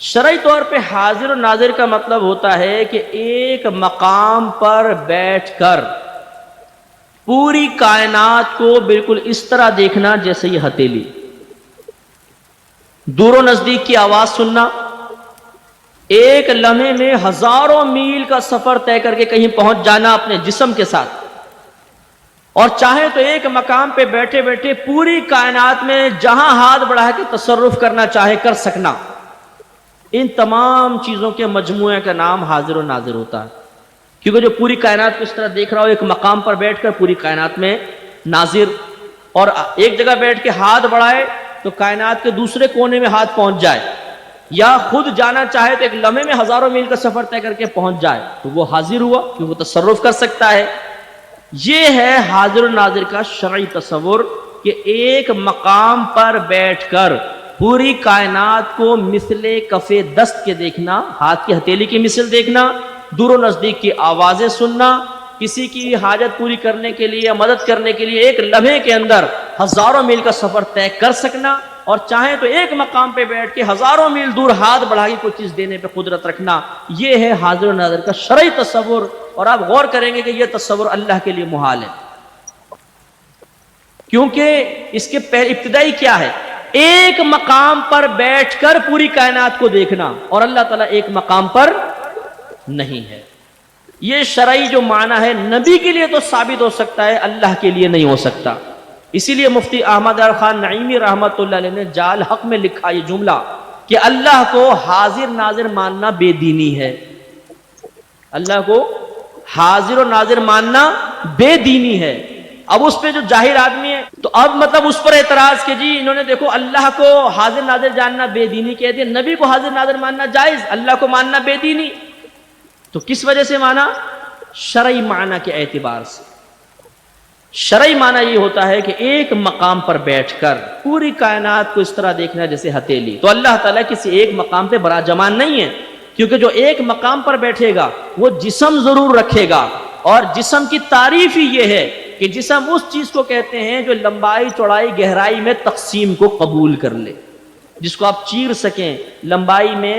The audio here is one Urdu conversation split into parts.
شرعی طور پہ حاضر و ناظر کا مطلب ہوتا ہے کہ ایک مقام پر بیٹھ کر پوری کائنات کو بالکل اس طرح دیکھنا جیسے یہ ہتھیلی، دور و نزدیک کی آواز سننا، ایک لمحے میں ہزاروں میل کا سفر طے کر کے کہیں پہنچ جانا اپنے جسم کے ساتھ، اور چاہے تو ایک مقام پہ بیٹھے بیٹھے پوری کائنات میں جہاں ہاتھ بڑھا کے تصرف کرنا چاہے کر سکنا۔ ان تمام چیزوں کے مجموعے کا نام حاضر و ناظر ہوتا ہے، کیونکہ جو پوری کائنات کو اس طرح دیکھ رہا ہو، ایک مقام پر بیٹھ کر پوری کائنات میں ناظر، اور ایک جگہ بیٹھ کے ہاتھ بڑھائے تو کائنات کے دوسرے کونے میں ہاتھ پہنچ جائے، یا خود جانا چاہے تو ایک لمحے میں ہزاروں میل کا سفر طے کر کے پہنچ جائے، تو وہ حاضر ہوا کیونکہ وہ تصرف کر سکتا ہے۔ یہ ہے حاضر و ناظر کا شرعی تصور، کہ ایک مقام پر بیٹھ کر پوری کائنات کو مثل کف دست کے دیکھنا، ہاتھ کی ہتھیلی کی مثل دیکھنا، دور و نزدیک کی آوازیں سننا، کسی کی حاجت پوری کرنے کے لیے، مدد کرنے کے لیے ایک لمحے کے اندر ہزاروں میل کا سفر طے کر سکنا، اور چاہیں تو ایک مقام پہ بیٹھ کے ہزاروں میل دور ہاتھ بڑھا کے کوئی چیز دینے پہ قدرت رکھنا، یہ ہے حاضر و ناظر کا شرعی تصور۔ اور آپ غور کریں گے کہ یہ تصور اللہ کے لیے محال ہے، کیونکہ اس کے ابتدائی کیا ہے؟ ایک مقام پر بیٹھ کر پوری کائنات کو دیکھنا، اور اللہ تعالیٰ ایک مقام پر نہیں ہے۔ یہ شرعی جو معنی ہے نبی کے لیے تو ثابت ہو سکتا ہے، اللہ کے لیے نہیں ہو سکتا۔ اسی لیے مفتی احمد خان نعیمی رحمۃ اللہ علیہ نے جال حق میں لکھا یہ جملہ کہ اللہ کو حاضر ناظر ماننا بے دینی ہے، اللہ کو حاضر و ناظر ماننا بے دینی ہے۔ اب اس پہ جو جاہر آدمی ہے تو اب مطلب اس پر اعتراض کہ جی انہوں نے دیکھو اللہ کو حاضر ناظر جاننا بے دینی کہہ دیا، نبی کو حاضر ناظر ماننا جائز، اللہ کو ماننا بے دینی۔ تو کس وجہ سے مانا؟ شرعی معنی کے اعتبار سے۔ شرعی معنی یہ ہوتا ہے کہ ایک مقام پر بیٹھ کر پوری کائنات کو اس طرح دیکھنا جیسے ہتھیلی۔ تو اللہ تعالیٰ کسی ایک مقام پہ براجمان نہیں ہے، کیونکہ جو ایک مقام پر بیٹھے گا وہ جسم ضرور رکھے گا، اور جسم کی تعریف ہی یہ ہے کہ جسم اس چیز کو کہتے ہیں جو لمبائی چوڑائی گہرائی میں تقسیم کو قبول کر لے، جس کو آپ چیر سکیں، لمبائی میں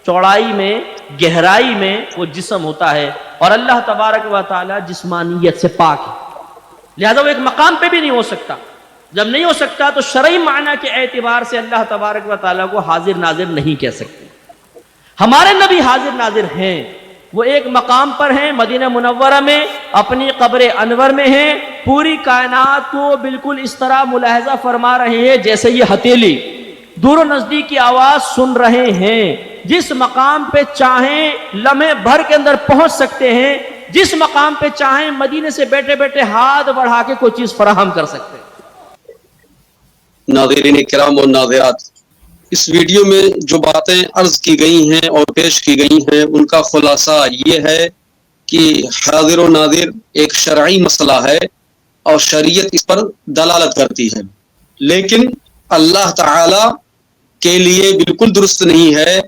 چوڑائی میں گہرائی میں، وہ جسم ہوتا ہے۔ اور اللہ تبارک و تعالی جسمانیت سے پاک ہے، لہذا وہ ایک مقام پہ بھی نہیں ہو سکتا۔ جب نہیں ہو سکتا تو شرعی معنی کے اعتبار سے اللہ تبارک و تعالی کو حاضر ناظر نہیں کہہ سکتے۔ ہمارے نبی حاضر ناظر ہیں، وہ ایک مقام پر ہیں، مدینہ منورہ میں اپنی قبر انور میں ہیں، پوری کائنات کو بالکل اس طرح ملاحظہ فرما رہے ہیں جیسے یہ ہتھیلی، دور و نزدیک کی آواز سن رہے ہیں، جس مقام پہ چاہیں لمحے بھر کے اندر پہنچ سکتے ہیں، جس مقام پہ چاہیں مدینے سے بیٹھے بیٹھے ہاتھ بڑھا کے کوئی چیز فراہم کر سکتے ہیں۔ ناظرین کرام اور ناظرات، اس ویڈیو میں جو باتیں عرض کی گئی ہیں اور پیش کی گئی ہیں ان کا خلاصہ یہ ہے کہ حاضر و ناظر ایک شرعی مسئلہ ہے اور شریعت اس پر دلالت کرتی ہے، لیکن اللہ تعالی کے لیے بالکل درست نہیں ہے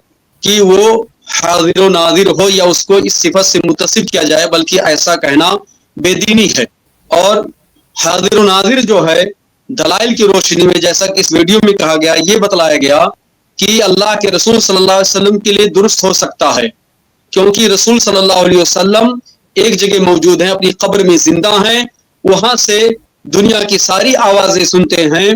کہ وہ حاضر و ناظر ہو یا اس کو اس صفت سے متصف کیا جائے، بلکہ ایسا کہنا بے دینی ہے۔ اور حاضر و ناظر جو ہے دلائل کی روشنی میں، جیسا کہ اس ویڈیو میں کہا گیا، یہ بتلایا گیا کہ اللہ کے رسول صلی اللہ علیہ وسلم کے لیے درست ہو سکتا ہے، کیونکہ رسول صلی اللہ علیہ وسلم ایک جگہ موجود ہیں، اپنی قبر میں زندہ ہیں، وہاں سے دنیا کی ساری آوازیں سنتے ہیں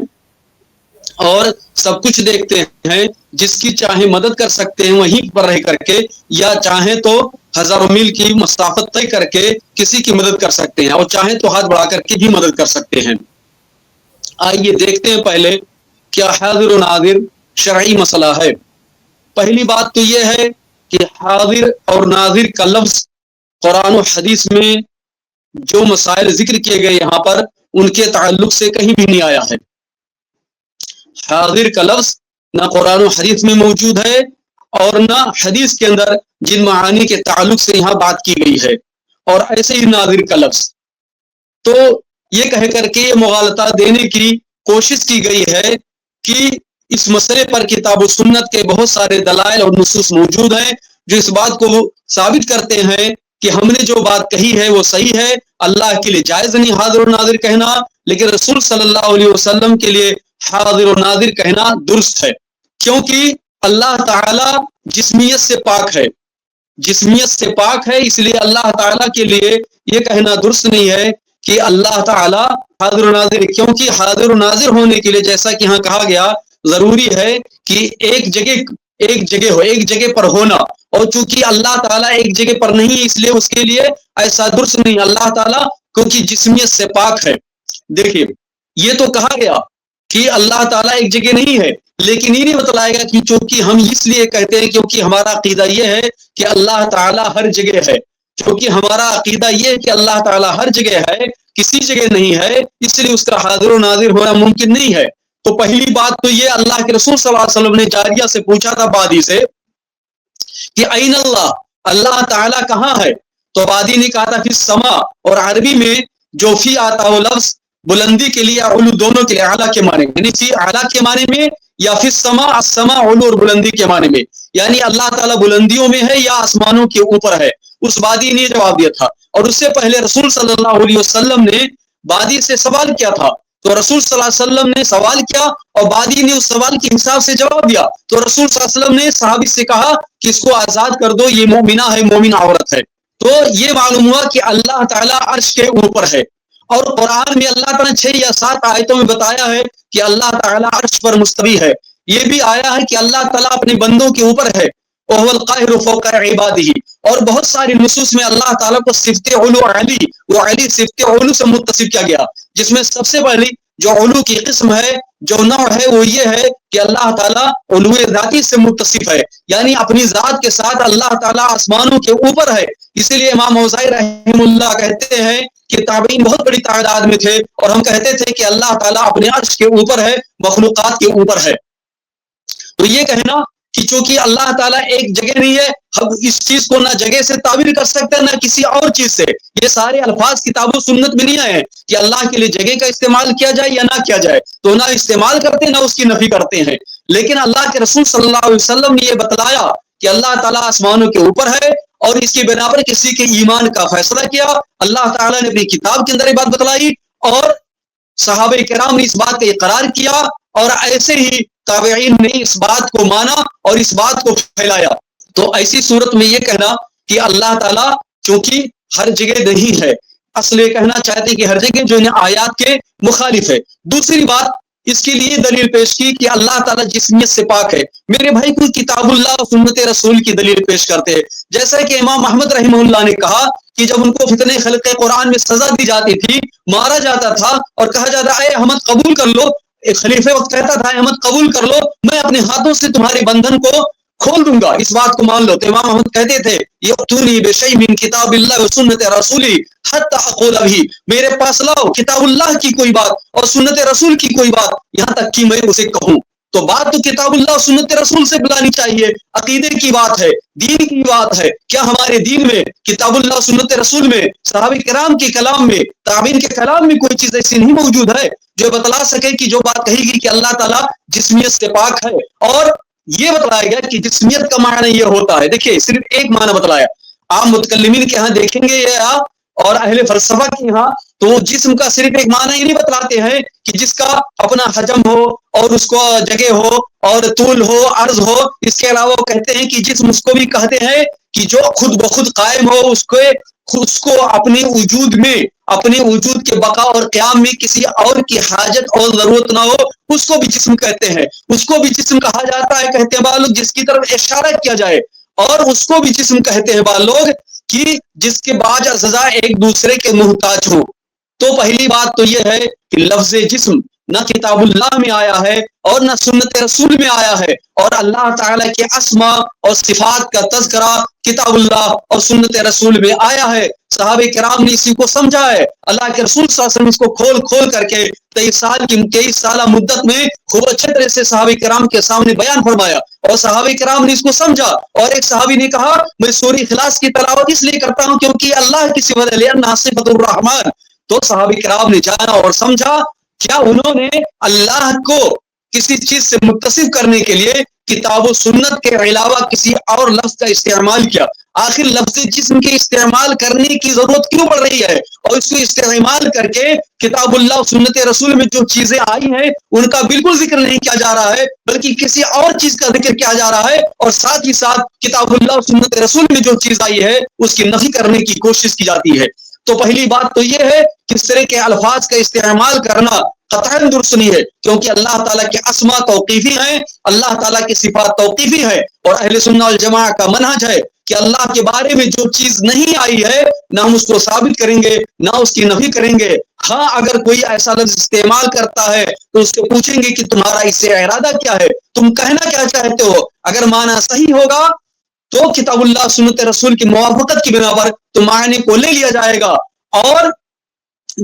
اور سب کچھ دیکھتے ہیں، جس کی چاہیں مدد کر سکتے ہیں وہیں پر رہ کر کے، یا چاہیں تو ہزاروں میل کی مسافت طے کر کے کسی کی مدد کر سکتے ہیں، اور چاہیں تو ہاتھ بڑھا کر کے بھی مدد کر سکتے ہیں۔ آئیے دیکھتے ہیں پہلے کیا حاضر و ناظر شرعی مسئلہ ہے۔ پہلی بات تو یہ ہے کہ حاضر اور ناظر کا لفظ قرآن و حدیث میں جو مسائل ذکر کیے گئے یہاں پر ان کے تعلق سے کہیں بھی نہیں آیا ہے۔ حاضر کا لفظ نہ قرآن و حدیث میں موجود ہے اور نہ حدیث کے اندر جن معانی کے تعلق سے یہاں بات کی گئی ہے، اور ایسے ہی ناظر کا لفظ تو یہ کہہ کر کے مغالطہ دینے کی کوشش کی گئی ہے کہ اس مسئلے پر کتاب و سنت کے بہت سارے دلائل اور نصوص موجود ہیں جو اس بات کو ثابت کرتے ہیں کہ ہم نے جو بات کہی ہے وہ صحیح ہے، اللہ کے لیے جائز نہیں حاضر و ناظر کہنا، لیکن رسول صلی اللہ علیہ وسلم کے لیے حاضر و ناظر کہنا درست ہے، کیونکہ اللہ تعالی جسمیت سے پاک ہے، جسمیت سے پاک ہے، اس لیے اللہ تعالیٰ کے لیے یہ کہنا درست نہیں ہے کہ اللہ تعالیٰ حاضر و ناظر، کیونکہ حاضر و ناظر ہونے کے لیے جیسا کہ یہاں کہا گیا ضروری ہے کہ ایک جگہ پر ہونا، اور چونکہ اللہ تعالیٰ ایک جگہ پر نہیں ہے اس لیے اس کے لیے ایسا درست نہیں، اللہ تعالیٰ کیونکہ جسمیت سے پاک ہے۔ دیکھیے یہ تو کہا گیا کہ اللہ تعالیٰ ایک جگہ نہیں ہے، لیکن یہ نہیں بتلایا گا کہ چونکہ ہم اس لیے کہتے ہیں کیونکہ ہمارا عقیدہ یہ ہے کہ اللہ تعالیٰ ہر جگہ ہے، کیونکہ ہمارا عقیدہ یہ ہے کہ اللہ تعالیٰ ہر جگہ ہے، کسی جگہ نہیں ہے، اس لیے اس کا حاضر و ناظر ہونا ممکن نہیں ہے۔ تو پہلی بات تو یہ اللہ کے رسول صلی اللہ علیہ وسلم نے جاریہ سے پوچھا تھا بادی سے کہ این اللہ، اللہ تعالیٰ کہاں ہے؟ تو بادی نے کہا تھا فی السما، اور عربی میں جو فی آتا ہو لفظ بلندی کے لیے علو دونوں کے لیے، اعلیٰ کے معنی میں، یعنی فی اعلیٰ کے معنی میں، یا فی السما، السما علو اور بلندی کے معنی میں، یعنی اللہ تعالیٰ بلندیوں میں ہے یا آسمانوں کے اوپر ہے۔ اس بادی نے جواب دیا تھا، اور اس سے پہلے رسول صلی اللہ علیہ وسلم نے بادی سے سوال کیا تھا، تو رسول صلی اللہ علیہ وسلم نے سوال کیا اور بادی نے اس سوال کے حساب سے جواب دیا، تو رسول صلی اللہ علیہ وسلم نے صحابی سے کہا کہ اس کو آزاد کر دو، یہ مومنہ ہے، مومن عورت ہے۔ تو یہ معلوم ہوا کہ اللہ تعالیٰ عرش کے اوپر ہے، اور قرآن میں اللہ تعالیٰ نے 6 یا 7 آیتوں میں بتایا ہے کہ اللہ تعالیٰ عرش پر مستوی ہے۔ یہ بھی آیا ہے کہ اللہ تعالیٰ اپنے بندوں کے اوپر ہے، وَهُوَ الْقَاهِرُ فَوْقَ عِبَادِهِ، اور بہت ساری نصوص میں اللہ تعالیٰ کو صفت علو علی، وہ علی صفت علو سے متصف کیا گیا، جس میں سب سے پہلی جو علو کی قسم ہے، جو نوع ہے، وہ یہ ہے کہ اللہ تعالیٰ علو ذاتی سے متصف ہے، یعنی اپنی ذات کے ساتھ اللہ تعالیٰ آسمانوں کے اوپر ہے۔ اسی لیے امام اوزاعی رحمہ اللہ کہتے ہیں کہ تابعین بہت بڑی تعداد میں تھے، اور ہم کہتے تھے کہ اللہ تعالیٰ اپنے عرش کے اوپر ہے، مخلوقات کے اوپر ہے۔ تو یہ کہنا کہ چونکہ اللہ تعالیٰ ایک جگہ نہیں ہے، ہم اس چیز کو نہ جگہ سے تعبیر کر سکتے ہیں نہ کسی اور چیز سے، یہ سارے الفاظ کتاب و سنت میں نہیں آئے ہیں کہ اللہ کے لیے جگہ کا استعمال کیا جائے یا نہ کیا جائے، تو نہ استعمال کرتے نہ اس کی نفی کرتے ہیں۔ لیکن اللہ کے رسول صلی اللہ علیہ وسلم نے یہ بتلایا کہ اللہ تعالیٰ آسمانوں کے اوپر ہے، اور اس کی بنا پر کسی کے ایمان کا فیصلہ کیا، اللہ تعالیٰ نے اپنی کتاب کے اندر یہ بات بتلائی، اور صحابہ کرام نے اس بات کا اقرار کیا، اور ایسے ہی تابعین نے اس بات کو مانا اور اس بات کو پھیلایا۔ تو ایسی صورت میں یہ کہنا کہ اللہ تعالیٰ چونکہ ہر جگہ نہیں ہے، اصل یہ کہنا چاہتے کہ ہر جگہ جو ان آیات کے مخالف ہے۔ دوسری بات اس کے لیے دلیل پیش کی کہ اللہ تعالیٰ جسمیت سے پاک ہے۔ میرے بھائی کوئی کتاب اللہ اور سنت رسول کی دلیل پیش کرتے ہیں، جیسا کہ امام احمد رحمہ اللہ نے کہا کہ جب ان کو فتنہ خلق قرآن میں سزا دی جاتی تھی، مارا جاتا تھا اور کہا جاتا اے احمد قبول کر لو، ایک خلیفہ وقت کہتا تھا احمد قبول کر لو، میں اپنے ہاتھوں سے تمہارے بندھن کو کھول دوں گا، اس بات کو مان لو۔ تو امام احمد کہتے تھے یأتونی بشیء من کتاب اللہ و سنت رسولی حتی اقول بھی، میرے پاس لاؤ کتاب اللہ کی کوئی بات اور سنت رسول کی کوئی بات، یہاں تک کہ میں اسے کہوں۔ تو بات تو کتاب اللہ اور سنت رسول سے بلانی چاہیے، عقیدے کی بات ہے، دین کی بات ہے۔ کیا ہمارے دین میں کتاب اللہ اور سنت رسول میں، صحابہ کرام کے کلام میں، تابعین کے کلام میں کوئی چیز ایسی نہیں موجود ہے جو بتلا سکے کہ جو بات کہی گئی کہ اللہ تعالیٰ جسمیت سے پاک ہے؟ اور یہ بتلایا گیا کہ جسمیت کا معنی یہ ہوتا ہے، دیکھیے صرف ایک معنی بتلایا، عام متکلمین کے ہاں دیکھیں گے یا اور اہل فلسفہ کے یہاں تو جسم کا صرف ایک معنی یہ نہیں بتلاتے ہیں کہ جس کا اپنا حجم ہو اور اس کو جگہ ہو اور طول ہو، عرض ہو، اس کے علاوہ وہ کہتے ہیں کہ جسم اس کو بھی کہتے ہیں کہ جو خود بخود قائم ہو، اس کو اپنے وجود میں، اپنے وجود کے بقا اور قیام میں کسی اور کی حاجت اور ضرورت نہ ہو، اس کو بھی جسم کہتے ہیں۔ اس کو بھی جسم کہا جاتا ہے، کہتے ہیں بعض لوگ جس کی طرف اشارہ کیا جائے، اور اس کو بھی جسم کہتے ہیں بعض لوگ کہ جس کے بعض اجزاء ایک دوسرے کے محتاج ہوں۔ تو پہلی بات تو یہ ہے کہ لفظ جسم نہ کتاب اللہ میں آیا ہے اور نہ سنت رسول میں آیا ہے، اور اللہ تعالیٰ کے اسماء اور صفات کا تذکرہ کتاب اللہ اور سنت رسول میں آیا ہے۔ صحابہ کرام نے اسی کو سمجھا ہے، اللہ کے رسول صلی اللہ علیہ وسلم اس کو کھول کھول کر کے 23 سالہ مدت میں خوب اچھے طرح سے صحابہ کرام کے سامنے بیان فرمایا، اور صحابہ کرام نے اس کو سمجھا۔ اور ایک صحابی نے کہا میں سورہ اخلاص کی تلاوت اس لیے کرتا ہوں کیونکہ اللہ کی صفت ہے، لأنها صفت الرحمن۔ تو صحابہ کرام نے جانا اور سمجھا، کیا انہوں نے اللہ کو کسی چیز سے متصف کرنے کے لیے کتاب و سنت کے علاوہ کسی اور لفظ کا استعمال کیا؟ آخر لفظ جسم کے استعمال کرنے کی ضرورت کیوں پڑ رہی ہے, اور اس کو استعمال کر کے کتاب اللہ اور سنت رسول میں جو چیزیں آئی ہیں ان کا بالکل ذکر نہیں کیا جا رہا ہے, بلکہ کسی اور چیز کا ذکر کیا جا رہا ہے, اور ساتھ ہی ساتھ کتاب اللہ اور سنت رسول میں جو چیز آئی ہے اس کی نفی کرنے کی کوشش کی جاتی ہے. تو پہلی بات تو یہ ہے کہ اس طرح کے الفاظ کا استعمال کرنا قطعاً درست نہیں ہے, کیونکہ اللہ تعالیٰ کے اسما توقیفی ہیں, اللہ تعالیٰ کی صفات توقیفی ہے, اور اہل سنت والجماعہ کا منہج ہے کہ اللہ کے بارے میں جو چیز نہیں آئی ہے نہ ہم اس کو ثابت کریں گے نہ اس کی نفی کریں گے. ہاں اگر کوئی ایسا لفظ استعمال کرتا ہے تو اس کو پوچھیں گے کہ تمہارا اس سے ارادہ کیا ہے, تم کہنا کیا چاہتے ہو. اگر معنی صحیح ہوگا تو کتاب اللہ سنت رسول کی موافقت کی بنا پر تو معنی کو لے لیا جائے گا, اور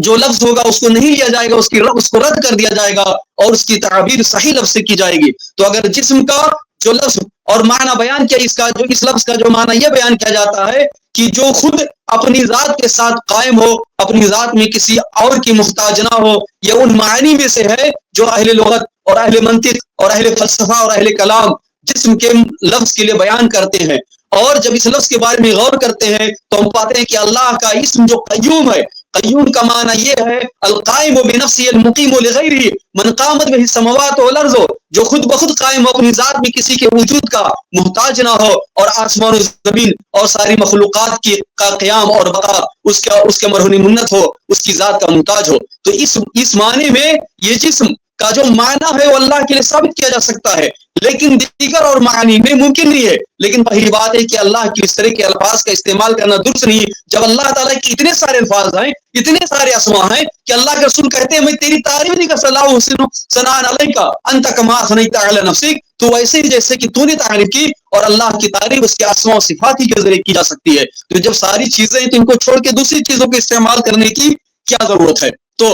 جو لفظ ہوگا اس کو نہیں لیا جائے گا, اس کو رد کر دیا جائے گا, اور اس کی تعبیر صحیح لفظ سے کی جائے گی. تو اگر جسم کا جو لفظ اور معنی بیان کیا, اس لفظ کا جو معنی یہ بیان کیا جاتا ہے کہ جو خود اپنی ذات کے ساتھ قائم ہو, اپنی ذات میں کسی اور کی محتاج نہ ہو, یہ ان معنی میں سے ہے جو اہل لغت اور اہل منطق اور اہل فلسفہ اور اہل کلام جسم کے لفظ کے لیے بیان کرتے ہیں. اور جب اس لفظ کے بارے میں غور کرتے ہیں تو ہم پاتے ہیں کہ اللہ کا اسم جو قیوم ہے, قیوم کا معنی یہ ہے القائم بنفسه المقیم لغیره من قامت به السماوات والارض, جو خود بخود قائم ہو, اپنی ذات میں کسی کے وجود کا محتاج نہ ہو, اور آسمان و زمین اور ساری مخلوقات کا قیام اور بقا اس کے مرہون منت ہو, اس کی ذات کا محتاج ہو. تو اس معنی میں یہ جسم کا جو معنی ہے وہ اللہ کے لیے ثابت کیا جا سکتا ہے, لیکن دیگر اور معنی میں ممکن نہیں ہے. لیکن پہلی بات ہے کہ اللہ کی اس طرح کے الفاظ کا استعمال کرنا درست نہیں ہے. جب اللہ تعالیٰ کے اتنے سارے الفاظ ہیں, اتنے سارے اسماء ہیں کہ اللہ کے رسول کہتے ہیں میں تیری تعریف نہیں کر سکتا, ثناء علیک انت کما اثنیت علی نفسک, تو ویسے ہی جیسے کہ تو نے تعریف کی, اور اللہ کی تعریف اس کے اسماء و صفات ہی کے ذریعے کی جا سکتی ہے. تو جب ساری چیزیں ہیں تو ان کو چھوڑ کے دوسری چیزوں کو استعمال کرنے کی کیا ضرورت ہے. تو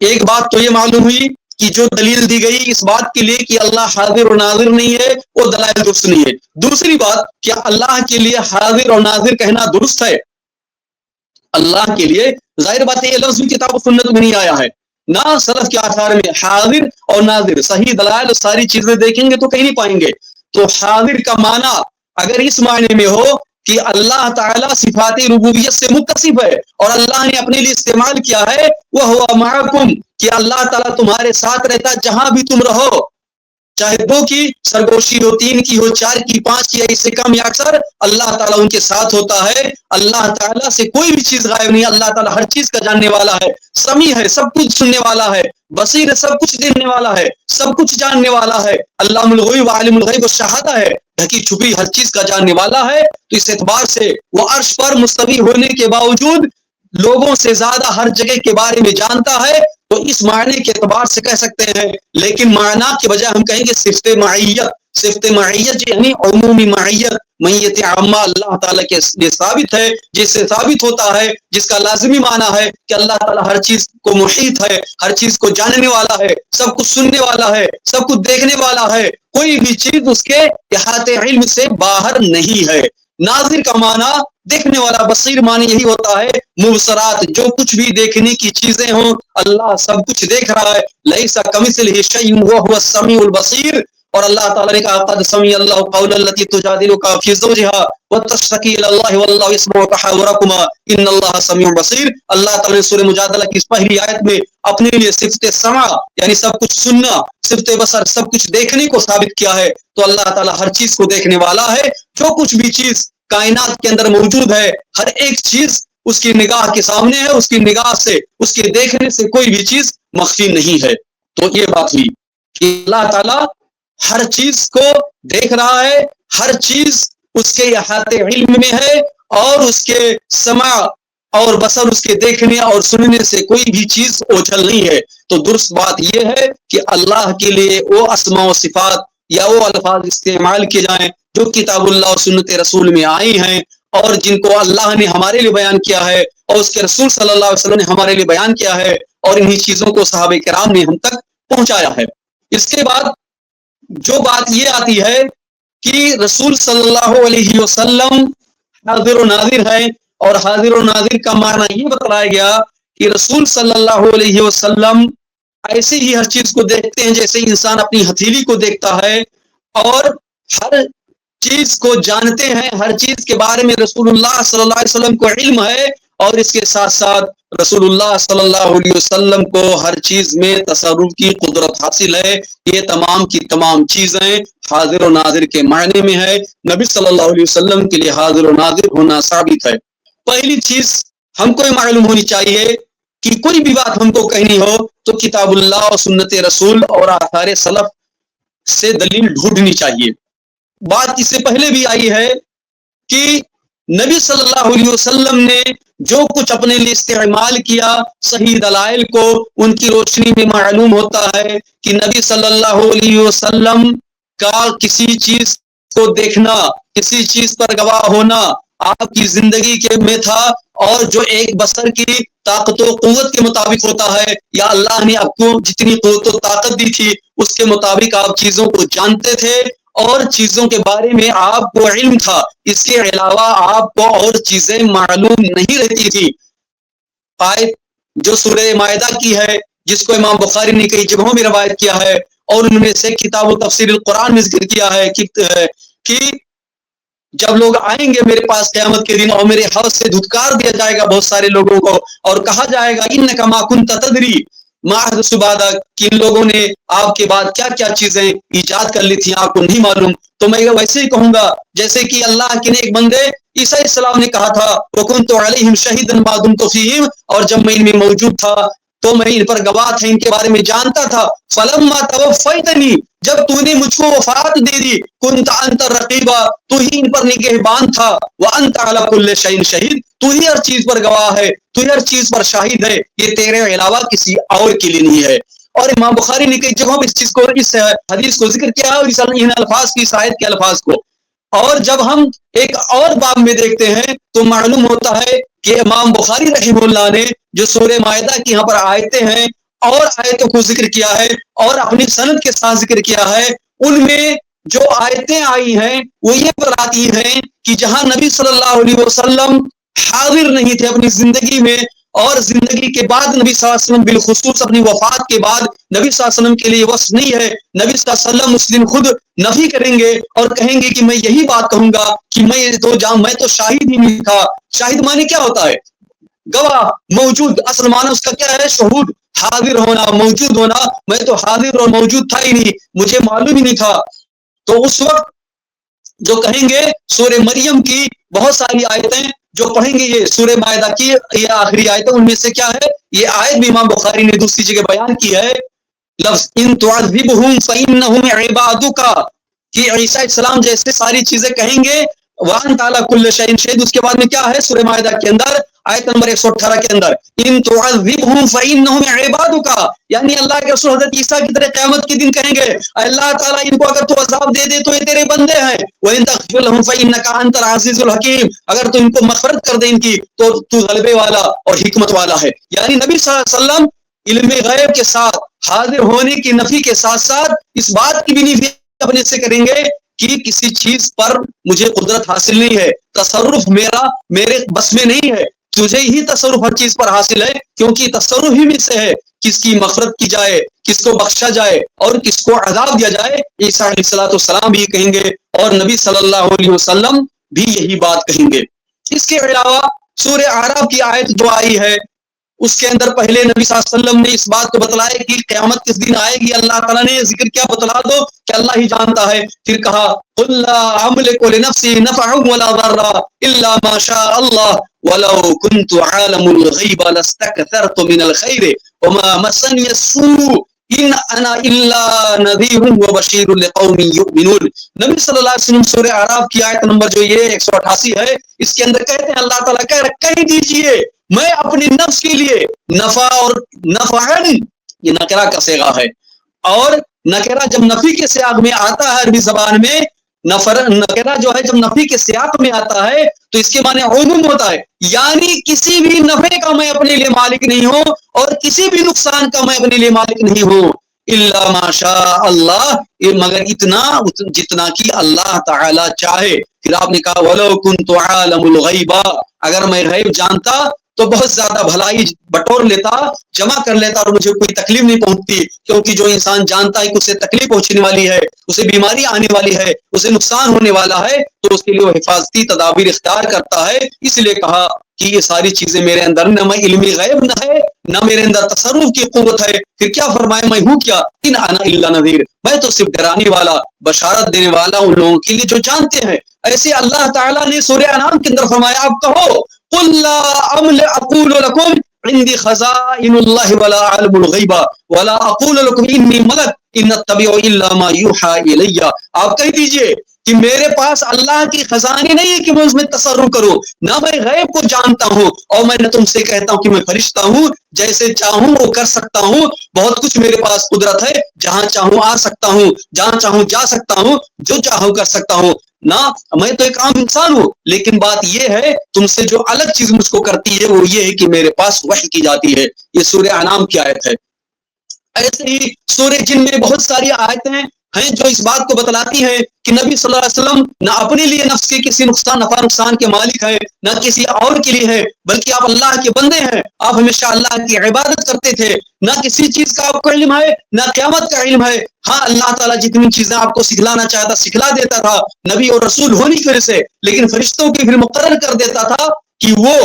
ایک بات تو یہ معلوم ہوئی کہ جو دلیل دی گئی اس بات کے لیے کہ اللہ حاضر و ناظر نہیں ہے وہ دلائل درست نہیں ہے. دوسری بات, کیا اللہ کے لیے حاضر اور ناظر کہنا درست ہے؟ اللہ کے لیے ظاہر بات ہے یہ لفظ بھی کتاب و سنت میں نہیں آیا ہے, نہ سلف کے آثار میں. حاضر اور ناظر صحیح دلائل ساری چیزیں دیکھیں گے تو کہیں نہیں پائیں گے. تو حاضر کا معنی اگر اس معنی میں ہو کہ اللہ تعالیٰ صفات ربوبیت سے متصف ہے, اور اللہ نے اپنے لیے استعمال کیا ہے وہ ہوا معکم, کہ اللہ تعالیٰ تمہارے ساتھ رہتا جہاں بھی تم رہو, چاہے 2 کی سرگوشی ہو, 3 کی ہو, 4 کی, 5 کی, اس سے کم یا اکثر, اللہ تعالیٰ ان کے ساتھ ہوتا ہے. اللہ تعالیٰ سے کوئی بھی چیز غائب نہیں. اللہ تعالیٰ ہر چیز کا جاننے والا ہے, سمیع ہے, سب کچھ سننے والا ہے, بصیر ہے, سب کچھ دیکھنے والا ہے, سب کچھ جاننے والا ہے. علام الغیب عالم الغیب والشہادہ ہے, ڈھکی چھپی ہر چیز کا جاننے والا ہے. تو اس اعتبار سے وہ عرش پر مستوی ہونے کے باوجود لوگوں سے زیادہ ہر جگہ کے بارے میں جانتا ہے. تو اس معنی کے اعتبار سے کہہ سکتے ہیں, لیکن معنی کے بجائے ہم کہیں گے صفت معیت. صفت معیت یعنی عمومی معیت, معیت عامہ اللہ تعالیٰ کے لیے ثابت ہے, جس سے ثابت ہوتا ہے, جس کا لازمی معنی ہے کہ اللہ تعالیٰ ہر چیز کو محیط ہے, ہر چیز کو جاننے والا ہے, سب کچھ سننے والا ہے, سب کچھ دیکھنے والا ہے, کوئی بھی چیز اس کے احاطے علم سے باہر نہیں ہے. ناظر کا معنی دیکھنے والا, بصیر معنی یہی ہوتا ہے مبصرات, جو کچھ بھی دیکھنے کی چیزیں ہوں اللہ سب کچھ دیکھ رہا ہے. لیس کمثلہ شیء وهو السمیع البصیر. اور اللہ تعالیٰ نے کہا قد سمع اللہ قول التي تجادلك في زوجها وتشتكي الى الله والله يسمع تحاوركما ان الله سميع بصیر. اللہ تعالیٰ نے سورہ مجادلہ کی اس پہلی آیت میں اپنے لیے صفت سمع یعنی سب کچھ سننا, صفت بصر سب کچھ دیکھنے کو ثابت کیا ہے. تو اللہ تعالیٰ ہر چیز کو دیکھنے والا ہے. جو کچھ بھی چیز کائنات کے اندر موجود ہے ہر ایک چیز اس کی نگاہ کے سامنے ہے, اس کی نگاہ سے, اس کے دیکھنے سے کوئی بھی چیز مخفی نہیں ہے. تو یہ بات ہوئی کہ اللہ تعالیٰ ہر چیز کو دیکھ رہا ہے, ہر چیز اس کے احاطے علم میں ہے, اور اس کے سمع اور بصر اس کے دیکھنے اور سننے سے کوئی بھی چیز اوجھل نہیں ہے. تو درست بات یہ ہے کہ اللہ کے لیے وہ اسماء و صفات یا وہ الفاظ استعمال کیے جائیں جو کتاب اللہ اور سنت رسول میں آئی ہیں, اور جن کو اللہ نے ہمارے لیے بیان کیا ہے اور اس کے رسول صلی اللہ علیہ وسلم نے ہمارے لیے بیان کیا ہے, اور انہی چیزوں کو صحابہ کرام نے ہم تک پہنچایا ہے. اس کے بعد جو بات یہ آتی ہے کہ رسول صلی اللہ علیہ وسلم حاضر و ناظر ہے, اور حاضر و ناظر کا معنی یہ بتلایا گیا کہ رسول صلی اللہ علیہ وسلم ایسے ہی ہر چیز کو دیکھتے ہیں جیسے انسان اپنی ہتھیلی کو دیکھتا ہے, اور ہر چیز کو جانتے ہیں, ہر چیز کے بارے میں رسول اللہ صلی اللہ علیہ وسلم کو علم ہے, اور اس کے ساتھ ساتھ رسول اللہ صلی اللہ علیہ وسلم کو ہر چیز میں تصرف کی قدرت حاصل ہے. یہ تمام کی تمام چیزیں حاضر و ناظر کے معنی میں ہے. نبی صلی اللہ علیہ وسلم کے لیے حاضر و ناظر ہونا ثابت ہے. پہلی چیز ہم کو معلوم ہونی چاہیے کہ کوئی بھی بات ہم کو کہنی ہو تو کتاب اللہ اور سنت رسول اور آثار سلف سے دلیل ڈھونڈنی چاہیے. بات اس سے پہلے بھی آئی ہے کہ نبی صلی اللہ علیہ وسلم نے جو کچھ اپنے لیے استعمال کیا, صحیح دلائل کو ان کی روشنی میں معلوم ہوتا ہے کہ نبی صلی اللہ علیہ وسلم کا کسی چیز کو دیکھنا, کسی چیز پر گواہ ہونا آپ کی زندگی کے میں تھا, اور جو ایک بشر کی طاقت و قوت کے مطابق ہوتا ہے, یا اللہ نے آپ کو جتنی قوت و طاقت دی تھی اس کے مطابق آپ چیزوں کو جانتے تھے اور چیزوں کے بارے میں آپ کو علم تھا. اس کے علاوہ آپ کو اور چیزیں معلوم نہیں رہتی تھی. آیت جو سورہ مائدہ کی ہے, جس کو امام بخاری نے کئی جگہوں میں روایت کیا ہے, اور ان میں سے کتاب و تفسیر القرآن میں ذکر کیا ہے کہ جب لوگ آئیں گے میرے پاس قیامت کے دن اور میرے حوض سے دھتکار دیا جائے گا بہت سارے لوگوں کو, اور کہا جائے گا انک ما کنت تدری ما احدث بعدک, کہ ان لوگوں نے آپ کے بعد کیا کیا چیزیں ایجاد کر لی تھی آپ کو نہیں معلوم. تو میں ویسے ہی کہوں گا جیسے کہ اللہ کے نیک بندے عیسیٰ السلام نے کہا تھا وکنت علیہم شہیدا ما دمت فیہم, اور جب میں ان میں موجود تھا تو میں ان پر گواہ تھا, ان کے بارے میں جانتا تھا. فلما توفیتنی, جب تو نے مجھ کو وفات دے دی, کنت انت الرقیبا, تو ہی ان پر نگہبان تھا, وانت علی کل شیء شہید, تو ہی ہر چیز پر گواہ ہے, تو ہی ہر چیز پر شاہد ہے, یہ تیرے علاوہ کسی اور کے لیے نہیں ہے. اور امام بخاری نے کئی جگہوں پہ اس چیز کو, اس حدیث کو ذکر کیا ہے, اور ان الفاظ کی, اس آیت کے الفاظ کو. اور جب ہم ایک اور باب میں دیکھتے ہیں تو معلوم ہوتا ہے کہ امام بخاری رحمہ اللہ نے جو سورہ مائدہ کی یہاں پر آیتیں ہیں اور آیتوں کو ذکر کیا ہے اور اپنی سند کے ساتھ ذکر کیا ہے, ان میں جو آیتیں آئی ہیں وہ یہ بتاتی ہیں کہ جہاں نبی صلی اللہ علیہ وسلم حاضر نہیں تھے اپنی زندگی میں, اور زندگی کے بعد نبی صلی اللہ علیہ وسلم بالخصوص اپنی وفات کے بعد نبی صلی اللہ علیہ وسلم کے لیے وصف نہیں ہے. نبی صلی اللہ علیہ وسلم مسلم خود نفی کریں گے اور کہیں گے کہ میں یہی بات کہوں گا کہ میں تو شاہد ہی نہیں تھا. شاہد معنی کیا ہوتا ہے؟ گواہ, موجود. اصل معنی اس کا کیا ہے؟ شہود, حاضر ہونا, موجود ہونا. میں تو حاضر اور موجود تھا ہی نہیں, مجھے معلوم ہی نہیں تھا. تو اس وقت جو کہیں گے سورہ مریم کی بہت ساری آیتیں جو پڑھیں گے, یہ سورہ مائدہ کی یہ آخری آیت ہے, ان میں سے کیا ہے, یہ آیت بھی امام بخاری نے دوسری جگہ بیان کی ہے, لفظ ان تعذبهم فانهم عبادک, کہ عیسیٰ السلام جیسے ساری چیزیں کہیں گے وانت علی کل شیء شہید. اس کے بعد میں کیا ہے سورہ مائدہ کے اندر آیت نمبر 118 کے اندر ان تعذبهم فانهم عبادک, یعنی اللہ کے رسول حضرت عیسیٰ کی طرح قیامت کے دن کہیں گے اللہ تعالیٰ ان کو اگر تو عذاب دے دے تو یہ تیرے بندے ہیں, وان تغفر لهم فانک انت العزیز الحکیم, اگر تو ان کو مغفرت کر دے ان کی تو تو غلبے والا اور حکمت والا ہے. یعنی نبی صلی اللہ علیہ وسلم علم غیب کے ساتھ حاضر ہونے کی نفی کے ساتھ ساتھ اس بات کی بھی نفی اپنے سے کریں گے کہ کسی چیز پر مجھے قدرت حاصل نہیں ہے, تصرف میرے بس میں نہیں ہے, تجھے ہی تصرف ہر چیز پر حاصل ہے, کیونکہ تصرف ہی میں سے ہے کس کی مغفرت کی جائے, کس کو بخشا جائے اور کس کو عذاب دیا جائے. عیسیٰ علیہ السلام بھی کہیں گے اور نبی صلی اللہ علیہ وسلم بھی یہی بات کہیں گے. اس کے علاوہ سورہ اعراف کی آیت جو آئی ہے اس کے اندر پہلے نبی صلی اللہ علیہ وسلم نے اس بات کو بتلایا کہ قیامت کس دن آئے گی, اللہ تعالیٰ نے ذکر کیا, بتلا دو کہ اللہ ہی جانتا ہے. پھر کہا قل لا املک لنفسی نفعا ولا ضرا الا ما شاء اللہ ولو كنت عالم الغیب لاستكثرت من الخیر وما مسنی السوء ان انا الا نذیر وبشیر لقوم یؤمنون. نبی صلی اللہ علیہ وسلم سورہ اعراف کی آیت نمبر جو یہ 188 ہے, اس کے اندر کہتے ہیں اللہ تعالیٰ کہہ دیجئے میں اپنی نفس کے لیے نفع اور نفعن, یہ نکرہ کا صیغہ ہے, اور نکرہ جب نفی کے سیاق میں آتا ہے عربی زبان میں, نکرہ جو ہے جب نفی کے سیاق میں آتا ہے تو اس کے معنی عموم ہوتا ہے, یعنی کسی بھی نفع کا میں اپنے لیے مالک نہیں ہوں اور کسی بھی نقصان کا میں اپنے لیے مالک نہیں ہوں, الا ما شاء اللہ, مگر اتنا جتنا کہ اللہ تعالی چاہے. پھر آپ نے کہا ولو كنت عالم الغیب, اگر میں غیب جانتا تو بہت زیادہ بھلائی بٹور لیتا, جمع کر لیتا, اور مجھے کوئی تکلیف نہیں پہنچتی, کیونکہ جو انسان جانتا ہے کہ اسے تکلیف پہنچنے والی ہے, اسے بیماری آنے والی ہے, اسے نقصان ہونے والا ہے, تو اس کے لیے وہ حفاظتی تدابیر اختیار کرتا ہے. اس لیے کہا کہ یہ ساری چیزیں میرے اندر نہ علم غیب نہ ہے, نہ میرے اندر تصرف کی قوت ہے. پھر کیا فرمایا, میں ہوں کیا, ان انا الا نذیر, میں تو صرف ڈرانے والا, بشارت دینے والا ان لوگوں کے لیے جو جانتے ہیں. ایسے اللہ تعالیٰ نے سورہ انعام کے اندر فرمایا, آپ کہو قل لا اقول لكم عندي خزائن الله ولا اعلم الغیب ولا اقول لكم انی ملک ان اتبع الا ما یوحى الی. آپ کہہ دیجئے کہ میرے پاس اللہ کی خزانے نہیں ہے کہ میں اس میں تصرف کروں, نہ میں غیب کو جانتا ہوں, اور میں نہ تم سے کہتا ہوں کہ میں فرشتہ ہوں, جیسے چاہوں وہ کر سکتا ہوں. بہت کچھ میرے پاس قدرت ہے, جہاں چاہوں آ سکتا ہوں, جہاں چاہوں جا سکتا ہوں, جو چاہوں کر سکتا ہوں. نہ میں تو ایک عام انسان ہوں, لیکن بات یہ ہے تم سے جو الگ چیز مجھ کو کرتی ہے وہ یہ ہے کہ میرے پاس وحی کی جاتی ہے. یہ سورہ انعام کی آیت ہے. ایسے ہی سورہ جن میں بہت ساری آیتیں ہیں جو اس بات کو بتلاتی ہیں کہ نبی صلی اللہ علیہ وسلم نہ اپنے لیے نفس کے کسی نفع نقصان کے مالک ہے, نہ کسی اور کے لیے ہے, بلکہ آپ اللہ کے بندے ہیں. آپ ہمیشہ اللہ کی عبادت کرتے تھے, نہ کسی چیز کا آپ کو علم ہے, نہ قیامت کا علم ہے. ہاں, اللہ تعالیٰ جتنی چیزیں آپ کو سکھلانا چاہتا سکھلا دیتا تھا نبی اور رسول ہونے کی وجہ سے, لیکن فرشتوں کی پھر مقرر کر دیتا تھا کہ وہ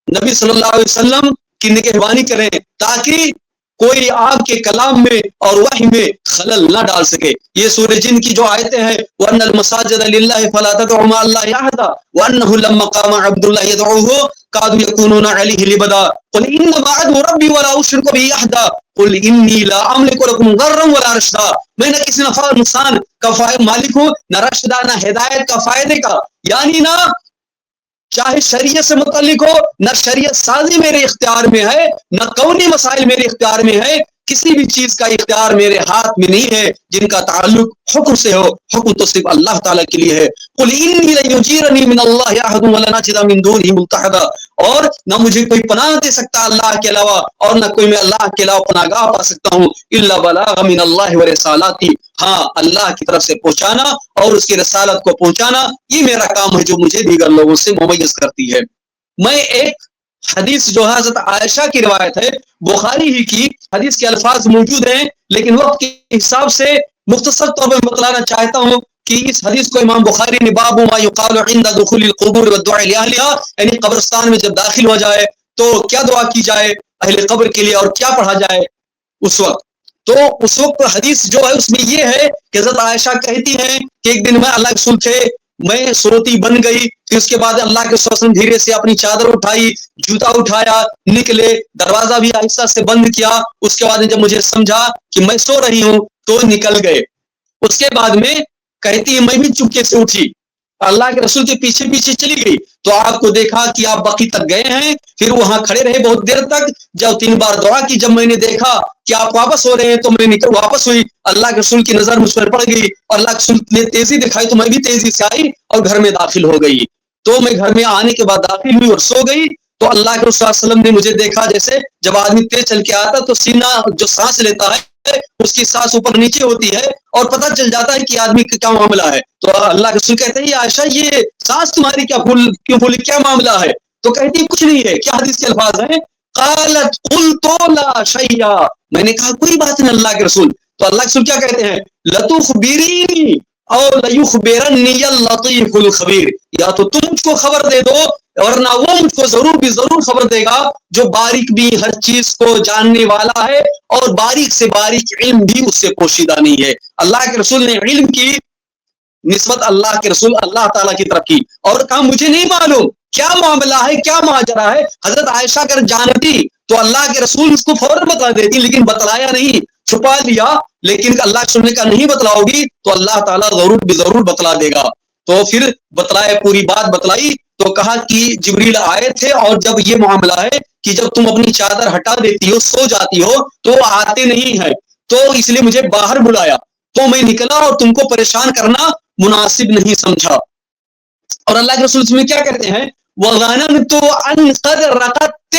نبی صلی اللہ علیہ وسلم کی نگہبانی کریں, تاکہ کوئی آپ کے کلام میں اور وحی میں خلل نہ ڈال سکے. یہ سورہ جن کی جو آیتیں ہیں, وَأَنَّ الْمَسَاجِدَ لِلَّهِ فَلَا تَدْعُوا مَعَ اللَّهِ أَحَدًا وَأَنَّهُ لَمَّا قَامَ عَبْدُ اللَّهِ يَدْعُوهُ كَادُوا يَكُونُونَ عَلَيْهِ لِبَدًا قُلْ إِنَّمَا أَدْعُو رَبِّي وَلَا أُشْرِكُ بِهِ أَحَدًا قُلْ إِنِّي لَا أَمْلِكُ لَكُمْ ضَرًّا وَلَا رَشَدًا. میں نہ کسی نفع نقصان کا مالک ہوں, نہ رشدہ, نہ ہدایت کا فائدے کا, یعنی نہ چاہے شریعت سے متعلق ہو, نہ شریعت سازی میرے اختیار میں ہے, نہ کونی مسائل میرے اختیار میں ہے. کسی بھی چیز کا اختیار میرے ہاتھ میں نہیں ہے جن کا تعلق حکم سے ہو. حکم تو صرف اللہ تعالیٰ کے لیے ہے. قل انی لن یجیرنی من اللہ احد ولا نجد من دونہ ملتحدا, اور نہ مجھے کوئی پناہ دے سکتا اللہ کے علاوہ, اور نہ کوئی میں اللہ کے علاوہ پناہ گاہ پا سکتا ہوں, الا بلاغ من اللہ ورسالاتہ. ہاں, اللہ کی طرف سے پہنچانا اور اس کی رسالت کو پہنچانا, یہ میرا کام ہے جو مجھے دیگر لوگوں سے ممیز کرتی ہے. میں ایک حدیث جو حضرت عائشہ کی روایت ہے, بخاری ہی کی, حدیث کے الفاظ موجود ہیں, لیکن وقت کے حساب سے مختصر طور پر بتلانا چاہتا ہوں کہ اس حدیث کو امام بخاری نے باب ما یقال عند دخول القبور والدعاء لاهلها, یعنی قبرستان میں جب داخل ہو جائے تو کیا دعا کی جائے اہل قبر کے لیے اور کیا پڑھا جائے اس وقت. تو اس وقت حدیث جو ہے اس میں یہ ہے کہ حضرت عائشہ کہتی ہیں کہ ایک دن میں اللہ کے رسول تھے, میں سوتی بن گئی, پھر اس کے بعد اللہ کے رسول دھیرے سے اپنی چادر اٹھائی, جوتا اٹھایا, نکلے, دروازہ بھی آہستہ سے بند کیا. اس کے بعد جب مجھے سمجھا کہ میں سو رہی ہوں تو نکل گئے. اس کے بعد میں کہتی ہے میں بھی چپکے سے اٹھی, اللہ کے رسول کے پیچھے پیچھے چلی گئی, تو آپ کو دیکھا کہ آپ بقی تک گئے ہیں. پھر وہاں کھڑے رہے بہت دیر تک, جب 3 بار دعا کی, جب میں نے دیکھا کہ آپ واپس ہو رہے ہیں تو میں نکل واپس ہوئی. اللہ کے رسول کی نظر مجھ پر پڑ گئی, اور اللہ کے رسول نے تیزی دکھائی تو میں بھی تیزی سے آئی اور گھر میں داخل ہو گئی. تو میں گھر میں آنے کے بعد داخل ہوئی اور سو گئی. تو اللہ کے رسول صلی اللہ علیہ وسلم نے مجھے دیکھا, جیسے جب آدمی تیز چل کے آتا تو سینہ جو سانس لیتا ہے اس کی سانس اوپر نیچے ہوتی ہے, اور پتہ چل جاتا ہے کہ آدمی کا کیا معاملہ ہے. تو اللہ کے رسول کہتے ہیں عائشہ یہ سانس تمہاری کیوں پھولی, کیا معاملہ ہے؟ تو کہتی ہے کچھ نہیں ہے. کیا حدیث کے الفاظ ہیں, قالت قلت لا شیء, میں نے کہا کوئی بات نہیں اللہ کے رسول. تو اللہ کے رسول کیا کہتے ہیں, لتخبرینی او لیخبرنی اللطیف الخبیر, یا تو تم مجھ کو خبر دے دو ورنہ وہ مجھ کو ضرور بھی ضرور خبر دے گا جو باریک بھی ہر چیز کو جاننے والا ہے, اور باریک سے باریک علم بھی اس سے پوشیدہ نہیں ہے. اللہ کے رسول نے علم کی نسبت اللہ کے رسول اللہ تعالیٰ کی طرف کی, اور کہا مجھے نہیں معلوم کیا معاملہ ہے, کیا ماجرا ہے. حضرت عائشہ اگر جانتی تو اللہ کے رسول اس کو فوراً بتا دیتی, لیکن بتلایا نہیں, چھپا لیا. لیکن اللہ کے رسول نے کہا نہیں بتلاؤ گی تو اللہ تعالیٰ ضرور بھی ضرور بتلا دے گا. تو پھر بتلایا, پوری بات بتلائی. تو کہا کہ جبریل آئے تھے, اور جب یہ معاملہ ہے کہ جب تم اپنی چادر ہٹا دیتی ہو, سو جاتی ہو, تو وہ آتے نہیں ہیں, تو اس لیے مجھے باہر بلایا, تو میں نکلا اور تم کو پریشان کرنا مناسب نہیں سمجھا. اور اللہ کے رسول اس میں کیا کہتے ہیں, وَغَنَمْتُ أَنْ قَدْ رَقَدْتِ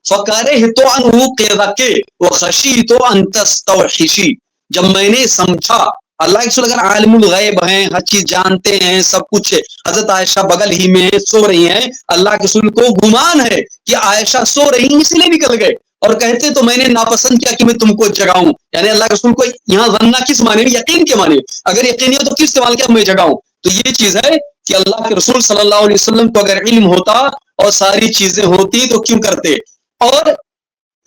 فَكَرِهْتُ أَنْ أُوقِظَكِ وَخَشِيتُ أَنْ تَسْتَوْحِشِي. جب میں نے سمجھا اللہ کے رسول اگر عالم الغیب ہیں، ہر چیز جانتے ہیں، سب کچھ حضرت عائشہ بغل ہی میں سو رہی ہیں، اللہ کے رسول کو گمان ہے کہ عائشہ سو رہی ہیں اس لیے نکل گئے اور کہتے تو میں نے ناپسند کیا کہ میں تم کو جگاؤں، یعنی اللہ کے رسول کو یہاں ظنہ کس معنی میں؟ یقین کے معنی، اگر یقین ہو تو کس استعمال کیا میں جگاؤں؟ تو یہ چیز ہے کہ اللہ کے رسول صلی اللہ علیہ وسلم کو اگر علم ہوتا اور ساری چیزیں ہوتی تو کیوں کرتے؟ اور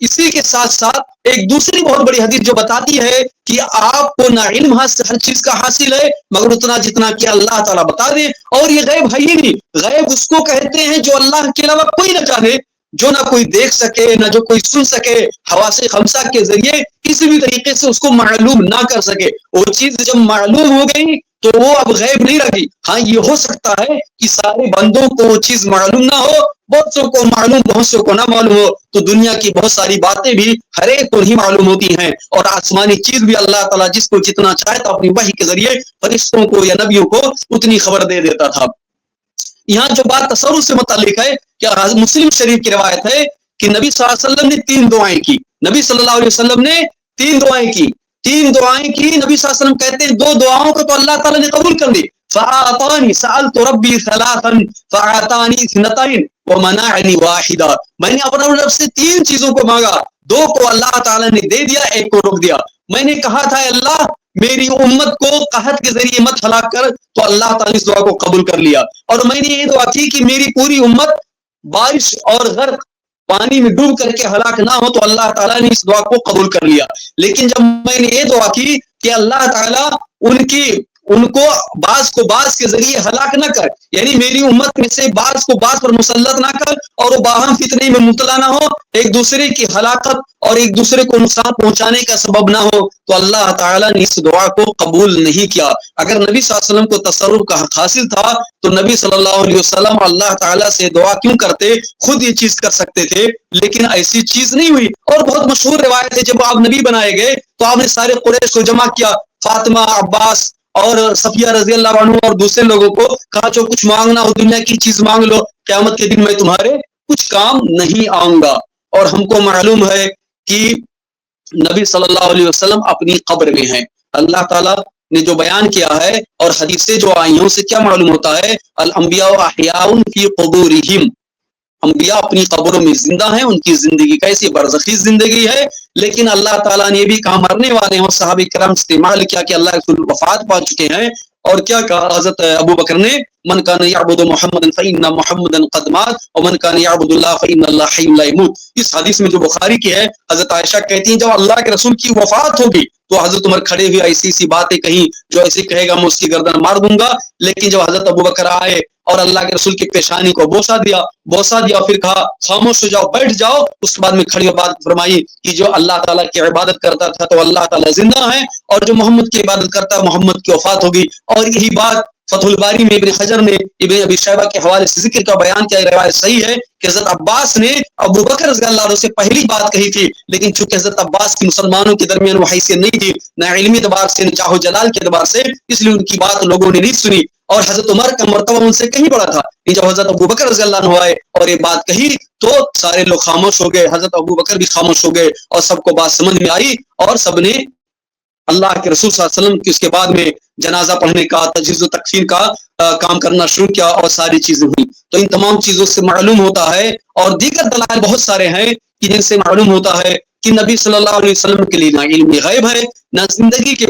اسی کے ساتھ ساتھ ایک دوسری بہت بڑی حدیث جو بتاتی ہے کہ آپ کو نہ علم ہر چیز کا حاصل ہے مگر اتنا جتنا کہ اللہ تعالیٰ بتا دے، اور یہ غیب ہے ہی نہیں، غیب اس کو کہتے ہیں جو اللہ کے علاوہ کوئی نہ جانے، جو نہ کوئی دیکھ سکے نہ جو کوئی سن سکے، حواس خمسہ کے ذریعے کسی بھی طریقے سے اس کو معلوم نہ کر سکے، وہ چیز جب معلوم ہو گئی تو وہ اب غیب نہیں رہی۔ ہاں یہ ہو سکتا ہے کہ سارے بندوں کو وہ چیز معلوم نہ ہو، بہت سو کو معلوم بہت سو کو نہ معلوم ہو، تو دنیا کی بہت ساری باتیں بھی ہر ایک کو نہیں معلوم ہوتی ہیں، اور آسمانی چیز بھی اللہ تعالیٰ جس کو جتنا چاہتا اپنی وحی کے ذریعے فرشتوں کو یا نبیوں کو اتنی خبر دے دیتا تھا۔ یہاں جو بات تصور سے متعلق ہے کہ مسلم شریف کی روایت ہے کہ نبی صلی اللہ علیہ وسلم نے 3 دعائیں کی، نبی صلی اللہ علیہ وسلم نے 3 دعائیں کی، 3 دعائیں کی، نبی صلی اللہ علیہ وسلم کہتے ہیں 2 دعاؤں کو تو اللہ تعالیٰ نے قبول کر لی، فَأَعْطَانِ سَأَلْتُ رَبِّي ثَلَاثًا فَأَعْطَانِ اثْنَتَيْنِ وَمَنَعَنِي وَاحِدًا، میں نے اپنے رب سے 3 چیزوں کو مانگا، 2 کو اللہ تعالیٰ نے دے دیا، 1 کو روک دیا۔ میں نے کہا تھا اللہ میری امت کو قحط کے ذریعے مت ہلاک کر، تو اللہ تعالیٰ نے اس دعا کو قبول کر لیا، اور میں نے یہ دعا کی کہ میری پوری امت بارش اور غرق پانی میں ڈوب کر کے ہلاک نہ ہو، تو اللہ تعالیٰ نے اس دعا کو قبول کر لیا۔ لیکن جب میں نے یہ دعا کی کہ اللہ تعالیٰ ان کو بعض کو بعض کے ذریعے ہلاک نہ کر، یعنی میری امت میں سے بعض کو بعض پر مسلط نہ کر اور وہ باہم فتنے میں مبتلا نہ ہو، ایک دوسرے کی ہلاکت اور ایک دوسرے کو نقصان پہنچانے کا سبب نہ ہو، تو اللہ تعالیٰ نے اس دعا کو قبول نہیں کیا۔ اگر نبی صلی اللہ علیہ وسلم کو تصرف کا حق حاصل تھا تو نبی صلی اللہ علیہ وسلم اللہ تعالیٰ سے دعا کیوں کرتے؟ خود یہ چیز کر سکتے تھے، لیکن ایسی چیز نہیں ہوئی۔ اور بہت مشہور روایت ہے جب آپ نبی بنائے گئے تو آپ نے سارے قریش کو جمع کیا، فاطمہ، عباس اور صفیہ رضی اللہ عنہ اور دوسرے لوگوں کو کہا جو کچھ مانگنا ہو دنیا کی چیز مانگ لو، قیامت کے دن میں تمہارے کچھ کام نہیں آؤں گا۔ اور ہم کو معلوم ہے کہ نبی صلی اللہ علیہ وسلم اپنی قبر میں ہیں، اللہ تعالیٰ نے جو بیان کیا ہے اور حدیثیں جو آئی ہیں اسے کیا معلوم ہوتا ہے؟ الانبیاء احیاء فی قبورہم، انبیاء اپنی قبروں میں زندہ ہیں، ان کی زندگی کیسی برزخی زندگی ہے، لیکن اللہ تعالیٰ نے بھی کہا مرنے والے ہیں، اور صحابہ کرام استعمال کیا کہ اللہ رسول وفات پا چکے ہیں، اور کیا کہا حضرت ابو بکر نے؟ من کان یعبد محمدا فإن محمدا قد مات ومن کان یعبد اللہ فإن اللہ حی لا یموت۔ اس حدیث میں جو بخاری کی ہے، حضرت عائشہ کہتی ہیں جب اللہ کے رسول کی وفات ہوگی تو حضرت عمر کھڑے ہوئے ایسی باتیں کہیں جو ایسے کہے گا میں اس کی گردن مار دوں گا، لیکن جب حضرت ابو بکر آئے اور اللہ کے رسول کی پیشانی کو بوسہ دیا پھر کہا خاموش ہو جاؤ، بیٹھ جاؤ، اس کے بعد میں کھڑی بات فرمائی کہ جو اللہ تعالیٰ کی عبادت کرتا تھا تو اللہ تعالیٰ زندہ ہے، اور جو محمد کی عبادت کرتا ہے محمد کی وفات ہوگی۔ اور یہی بات فتح الباری میں ابن حجر نے ابن ابی شیبہ کے حوالے سے ذکر کا بیان کیا، روایت صحیح ہے کہ حضرت عباس نے ابو بکر رضی اللہ عنہ سے پہلی بات کہی تھی، لیکن چونکہ حضرت عباس کی مسلمانوں کے درمیان وہ حیثیت نہیں تھی، نہ علمی اعتبار سے نہ جاہ و جلال کے اعتبار سے، اس لیے ان کی بات لوگوں نے نہیں سنی، اور حضرت عمر کا مرتبہ ان سے کہیں بڑا تھا۔ جب حضرت ابو بکر رضی اللہ عنہ آئے اور یہ بات کہی تو سارے لوگ خاموش ہو گئے، حضرت ابو بکر بھی خاموش ہو گئے، اور سب کو بات سمجھ میں آئی، اور سب نے اللہ کے رسول صلی اللہ علیہ وسلم کی اس کے بعد میں جنازہ پڑھنے کا، تجہیز و تکفین کا کام کرنا شروع کیا، اور ساری چیزیں ہوئی۔ تو ان تمام چیزوں سے معلوم ہوتا ہے، اور دیگر دلائل بہت سارے ہیں کہ جن سے معلوم ہوتا ہے کہ نبی صلی اللہ علیہ وسلم کے لیے نہ علم غیب ہے، نہ زندگی کے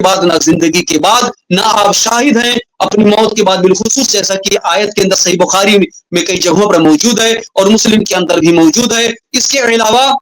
بعد نہ آپ شاہد ہیں اپنی موت کے بعد، بالخصوص جیسا کہ آیت کے اندر صحیح بخاری میں کئی جگہوں پر موجود ہے اور مسلم کے اندر بھی موجود ہے۔ اس کے علاوہ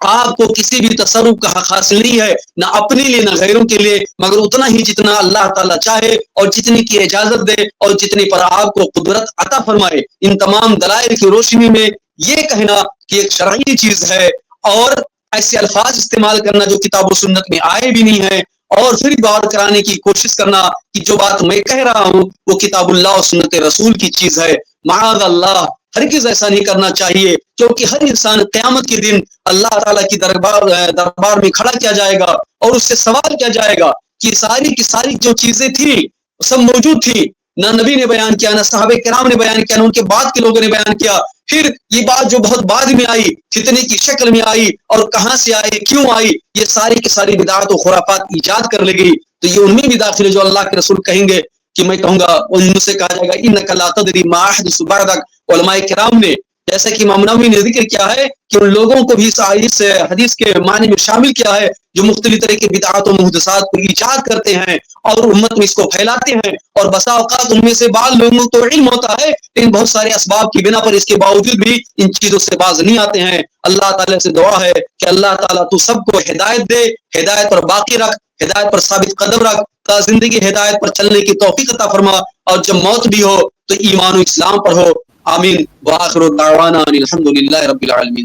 آپ کو کسی بھی تصرف کا حق حاصل نہیں ہے، نہ اپنے لیے نہ غیروں کے لیے، مگر اتنا ہی جتنا اللہ تعالیٰ چاہے اور جتنی کی اجازت دے اور جتنے پر آپ کو قدرت عطا فرمائے۔ ان تمام دلائل کی روشنی میں یہ کہنا کہ ایک شرعی چیز ہے، اور ایسے الفاظ استعمال کرنا جو کتاب و سنت میں آئے بھی نہیں ہیں، اور پھر غور کرانے کی کوشش کرنا کہ جو بات میں کہہ رہا ہوں وہ کتاب اللہ اور سنت رسول کی چیز ہے، معاذ اللہ، ہرگز ایسا نہیں کرنا چاہیے، کیونکہ ہر انسان قیامت کے دن اللہ تعالیٰ کی دربار میں کھڑا کیا جائے گا، اور اس سے سوال کیا جائے گا کہ ساری کی ساری جو چیزیں تھیں سب موجود تھی، نہ نبی نے بیان کیا، نہ صحابہ کرام نے بیان کیا، نہ ان کے بعد کے لوگوں نے بیان کیا، پھر یہ بات جو بہت بعد میں آئی، فتنے کی شکل میں آئی، اور کہاں سے آئے، کیوں آئی، یہ ساری کی ساری بدعات و خرافات ایجاد کر لی گئی، تو یہ ان میں بھی داخل ہے جو اللہ کے رسول کہیں گے کہ میں کہوں گا، ان سے کہا جائے گا انک لا تدری ما احدث بعدک۔ علماء کرام نے جیسے کہ امام نووی نے ذکر کیا ہے کہ ان لوگوں کو بھی اس حدیث کے معنی میں شامل کیا ہے جو مختلف طرح کے بدعات و محدثات کو ایجاد کرتے ہیں اور امت میں اس کو پھیلاتے ہیں، اور بسا اوقات ان میں سے بعض لوگوں کو علم ہوتا ہے لیکن بہت سارے اسباب کی بنا پر اس کے باوجود بھی ان چیزوں سے باز نہیں آتے ہیں۔ اللہ تعالیٰ سے دعا ہے کہ اللہ تعالیٰ تو سب کو ہدایت دے، ہدایت پر باقی رکھ، ہدایت پر ثابت قدم رکھ، تا زندگی ہدایت پر چلنے کی توفیق عطا فرما، اور جب موت بھی ہو تو ایمان و اسلام پر ہو۔ آمین۔ وآخر دعوانا الحمد للہ رب العالمین۔